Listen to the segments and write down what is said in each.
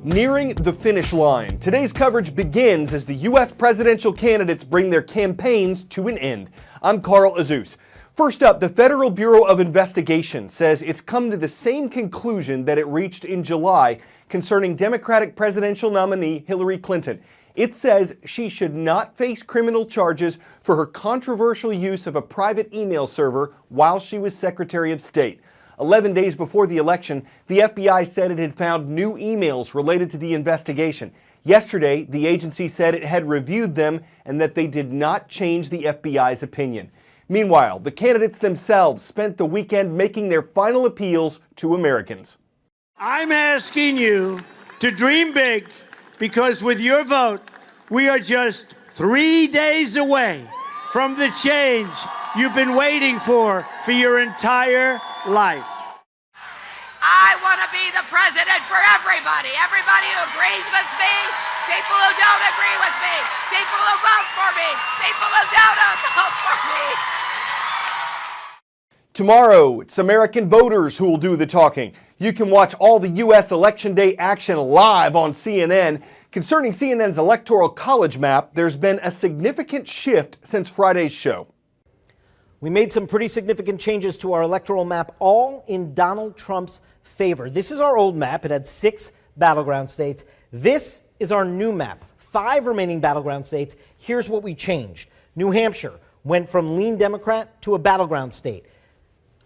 Nearing the finish line. Today's coverage begins as the U.S. presidential candidates bring their campaigns to an end. I'm Carl Azus. First up, the Federal Bureau of Investigation says it's come to the same conclusion that it reached in July concerning Democratic presidential nominee Hillary Clinton. It says she should not face criminal charges for her controversial use of a private email server while she was Secretary of State. 11 days before the election, the FBI said it had found new emails related to the investigation. Yesterday, the agency said it had reviewed them and that they did not change the FBI's opinion. Meanwhile, the candidates themselves spent the weekend making their final appeals to Americans. I'm asking you to dream big because with your vote, we are just 3 days away from the change you've been waiting for your entire life. I want to be the president for everybody. Everybody who agrees with me, people who don't agree with me, people who vote for me, people who don't vote for me. Tomorrow, it's American voters who will do the talking. You can watch all the U.S. Election Day action live on CNN. Concerning CNN's Electoral College map, there's been a significant shift since Friday's show. We made some pretty significant changes to our electoral map, all in Donald Trump's favor. This is our old map. It had 6 battleground states. This is our new map, 5 remaining battleground states. Here's what we changed. New Hampshire went from lean Democrat to a battleground state.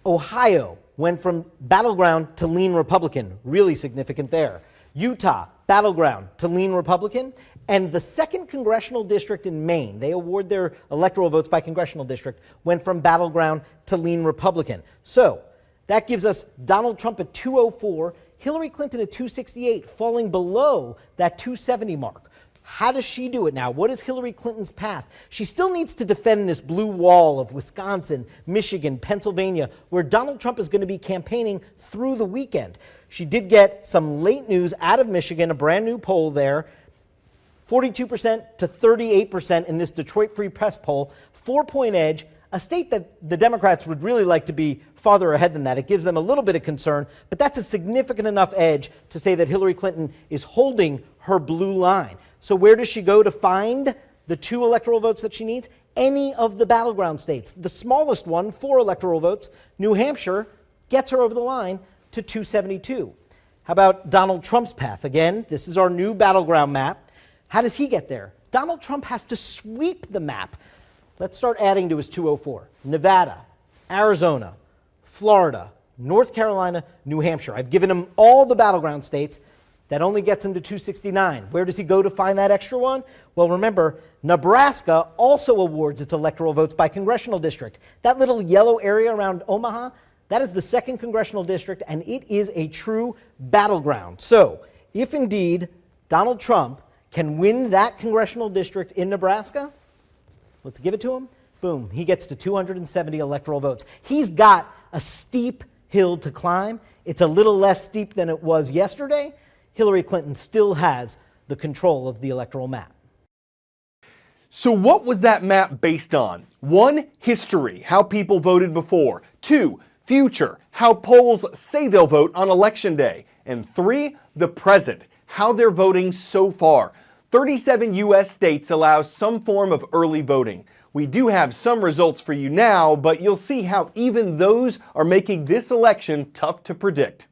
Ohio went from battleground to lean Republican, really significant there. Utah, battleground to lean Republican. And the 2nd congressional district in Maine, they award their electoral votes by congressional district, went from battleground to lean Republican. So that gives us Donald Trump at 204, Hillary Clinton at 268, falling below that 270 mark. How does she do it now? What is Hillary Clinton's path? She still needs to defend this blue wall of Wisconsin, Michigan, Pennsylvania, where Donald Trump is going to be campaigning through the weekend. She did get some late news out of Michigan, a brand new poll there, 42% to 38% in this Detroit Free Press poll, 4-point edge, a state that the Democrats would really like to be farther ahead than that. It gives them a little bit of concern, but that's a significant enough edge to say that Hillary Clinton is holding her blue line. So where does she go to find the 2 electoral votes that she needs? Any of the battleground states. The smallest one, 4 electoral votes, New Hampshire, gets her over the line to 272. How about Donald Trump's path? Again, this is our new battleground map. How does he get there? Donald Trump has to sweep the map. Let's start adding to his 204. Nevada, Arizona, Florida, North Carolina, New Hampshire. I've given him all the battleground states. That only gets him to 269. Where does he go to find that extra one? Well, remember, Nebraska also awards its electoral votes by congressional district. That little yellow area around Omaha, that is the 2nd congressional district, and it is a true battleground. So, if indeed Donald Trump can win that congressional district in Nebraska, let's give it to him. Boom, he gets to 270 electoral votes. He's got a steep hill to climb. It's a little less steep than it was yesterday. Hillary Clinton still has the control of the electoral map. So what was that map based on? 1, history, how people voted before. 2, future, how polls say they'll vote on Election Day. And 3, the present, how they're voting so far. 37 U.S. states allow some form of early voting. We do have some results for you now, but you'll see how even those are making this election tough to predict.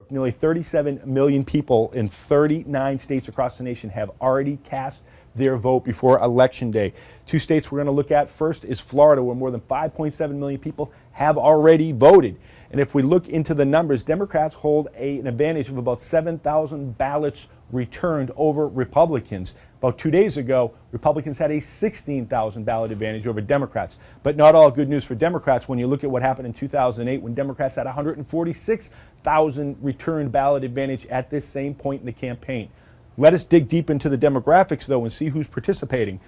Nearly 37 million people in 39 states across the nation have already cast their vote before Election Day. 2 states we're going to look at first is Florida, where more than 5.7 million people have already voted. And if we look into the numbers, Democrats hold an advantage of about 7,000 ballots returned over Republicans. About 2 days ago, Republicans had a 16,000 ballot advantage over Democrats. But not all good news for Democrats when you look at what happened in 2008 when Democrats had 146,000 returned ballot advantage at this same point in the campaign. Let us dig deep into the demographics, though, and see who's participating.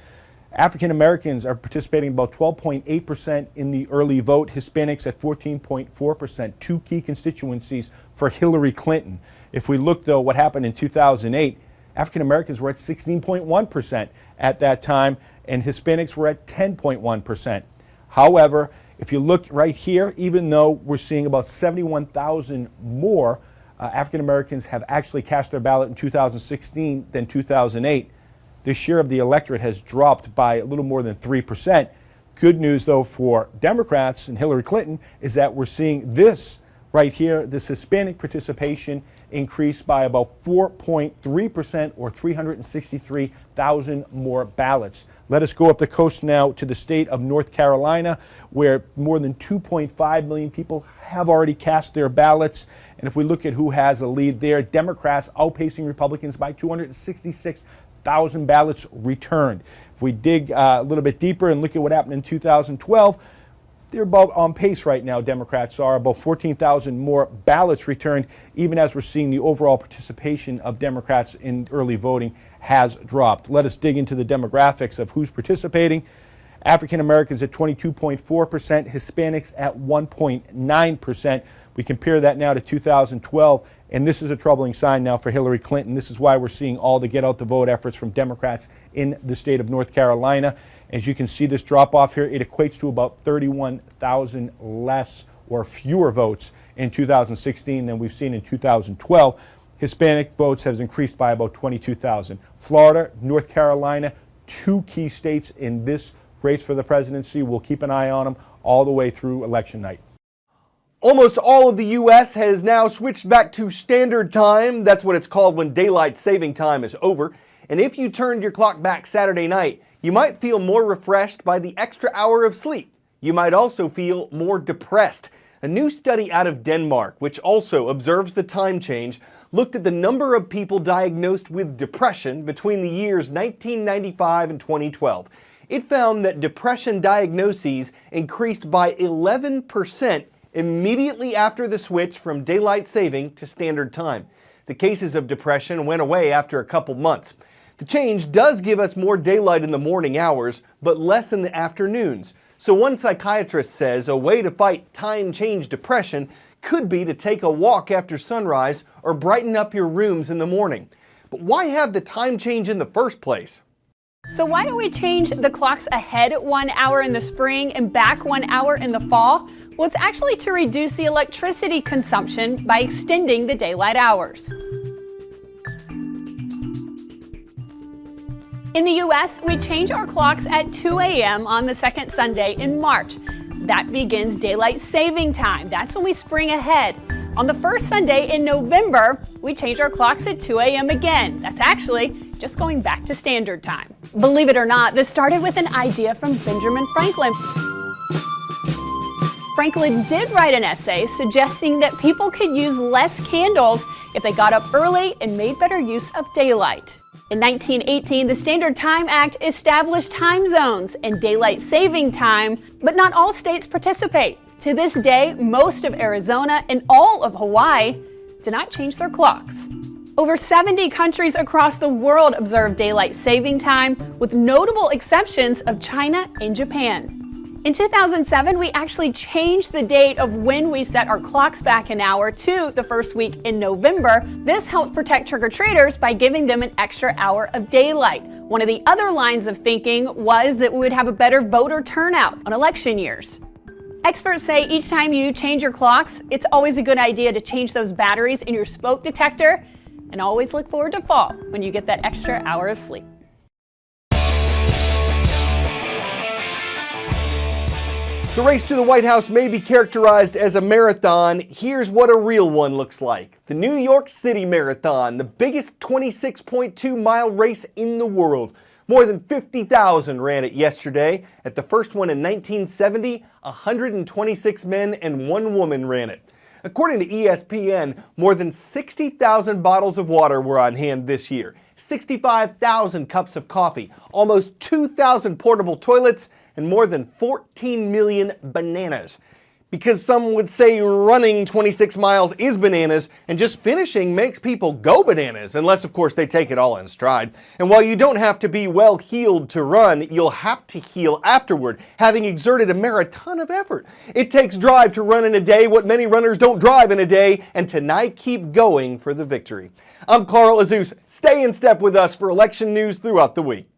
African Americans are participating about 12.8% in the early vote, Hispanics at 14.4%, 2 key constituencies for Hillary Clinton. If we look, though, what happened in 2008, African Americans were at 16.1% at that time, and Hispanics were at 10.1%. However, if you look right here, even though we're seeing about 71,000 more African Americans have actually cast their ballot in 2016 than 2008. The share of the electorate has dropped by a little more than 3%. Good news, though, for Democrats and Hillary Clinton is that we're seeing this right here, this Hispanic participation increase by about 4.3% or 363,000 more ballots. Let us go up the coast now to the state of North Carolina, where more than 2.5 million people have already cast their ballots. And if we look at who has a lead there, Democrats outpacing Republicans by 266,000 ballots returned. If we dig a little bit deeper and look at what happened in 2012, they're about on pace right now, Democrats are, about 14,000 more ballots returned, even as we're seeing the overall participation of Democrats in early voting has dropped. Let us dig into the demographics of who's participating. African Americans at 22.4%, Hispanics at 1.9%. We compare that now to 2012, and this is a troubling sign now for Hillary Clinton. This is why we're seeing all the get out the vote efforts from Democrats in the state of North Carolina. As you can see, this drop off here, it equates to about 31,000 less or fewer votes in 2016 than we've seen in 2012. Hispanic votes has increased by about 22,000. Florida, North Carolina, two key states in this race for the presidency. We'll keep an eye on them all the way through election night. Almost all of the U.S. has now switched back to standard time. That's what it's called when daylight saving time is over. And if you turned your clock back Saturday night, you might feel more refreshed by the extra hour of sleep. You might also feel more depressed. A new study out of Denmark, which also observes the time change, looked at the number of people diagnosed with depression between the years 1995 and 2012. It found that depression diagnoses increased by 11% immediately after the switch from daylight saving to standard time. The cases of depression went away after a couple months. The change does give us more daylight in the morning hours, but less in the afternoons. So one psychiatrist says a way to fight time change depression could be to take a walk after sunrise or brighten up your rooms in the morning. But why have the time change in the first place? So why don't we change the clocks ahead 1 hour in the spring and back 1 hour in the fall? Well, it's actually to reduce the electricity consumption by extending the daylight hours. In the U.S., we change our clocks at 2 a.m. on the second Sunday in March. That begins daylight saving time. That's when we spring ahead. On the first Sunday in November, we change our clocks at 2 a.m. again. That's actually just going back to standard time. Believe it or not, this started with an idea from Benjamin Franklin. Franklin did write an essay suggesting that people could use less candles if they got up early and made better use of daylight. In 1918, the Standard Time Act established time zones and daylight saving time, but not all states participate. To this day, most of Arizona and all of Hawaii do not change their clocks. Over 70 countries across the world observe daylight saving time, with notable exceptions of China and Japan. In 2007, we actually changed the date of when we set our clocks back an hour to the first week in November. This helped protect trick-or-treaters by giving them an extra hour of daylight. One of the other lines of thinking was that we would have a better voter turnout on election years. Experts say each time you change your clocks, it's always a good idea to change those batteries in your smoke detector, and always look forward to fall when you get that extra hour of sleep. The race to the White House may be characterized as a marathon. Here's what a real one looks like. The New York City Marathon, the biggest 26.2-mile race in the world. More than 50,000 ran it yesterday. At the first one in 1970, 126 men and 1 woman ran it. According to ESPN, more than 60,000 bottles of water were on hand this year, 65,000 cups of coffee, almost 2,000 portable toilets, and more than 14 million bananas. Because some would say running 26 miles is bananas, and just finishing makes people go bananas, unless of course they take it all in stride. And while you don't have to be well heeled to run, you'll have to heal afterward, having exerted a marathon of effort. It takes drive to run in a day what many runners don't drive in a day, and tonight keep going for the victory. I'm Carl Azuz. Stay in step with us for election news throughout the week.